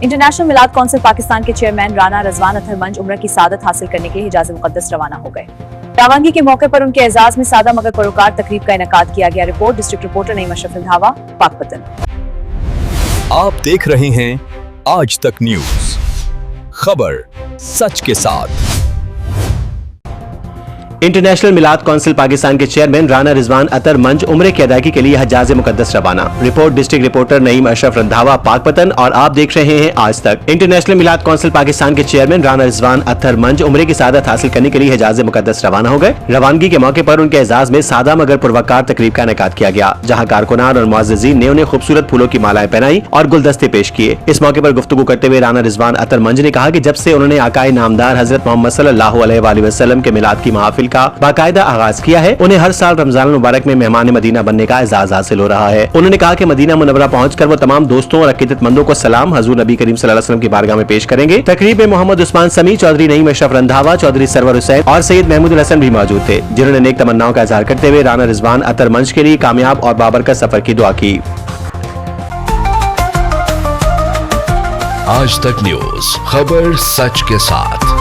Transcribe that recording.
International मिलाद council Pakistan के chairman Rana Rizwan अतर मंज उम्र की सादत हासिल करने के लिए हिजाज मुकद्दस रवाना हो गए। रवानगी के मौके पर उनके एजाज में सादा मगर परोकार तकरीब का इनेकाद किया गया। Report district reporter Naeem Ashraf धावा, पाकपतन। आप देख रहे हैं आज तक न्यूज, खबर सच के साथ। इंटरनेशनल मिलाद काउंसिल पाकिस्तान के चेयरमैन राना रिजवान अतर मंज उम्रे की अदायगी के लिए हजाज मुकद्दस रवाना। Report district reporter Naeem Ashraf Randhawa, Pakpattan और आप देख रहे हैं आज तक। इंटरनेशनल मिलाद काउंसिल पाकिस्तान के चेयरमैन राना रिजवान अतर मंज उम्रे की सादत हासिल करने के लिए हजाज मुकद्दस रवाना हो गए। रवानगी के मौके पर उनके एजाज में सादा मगर पुरवकार तकरीब का इनेकाद किया गया, जहाँ कारकुनान और मुअज़्ज़िज़ीन ने उन्हें खूबसूरत फूलों की मालाएं पहनाई और गुलदस्ते पेश किए। इस मौके पर गुफ्तगू करते हुए राना रिजवान अतर मंज ने कहा कि जब से उन्होंने आकाए नामदार हजरत मोहम्मद सल्लल्लाहु अलैहि वसल्लम के मिलाद की महफिल का बाकायदा आगाज किया है, उन्हें हर साल रमजान मुबारक में मेहमान मदीना बनने का एजाज हासिल हो रहा है। उन्होंने कहा कि मदीना मुनव्वरा पहुंचकर वो तमाम दोस्तों और अकीदतमंदों को सलाम हजूर नबी करीम सल्लल्लाहु अलैहि वसल्लम की बारगाह में पेश करेंगे। तकरीब में मोहम्मद उस्मान समी, चौधरी नईम अशरफ रंधावा, चौधरी सरवर हुसैन और सैयद महमूद हसन भी मौजूद थे, जिन्होंने नेक तमन्नाओं का इजहार करते हुए राना रिजवान अतर मंज के लिए कामयाब और बाबरकत सफर की दुआ की। आज तक न्यूज, खबर सच के साथ।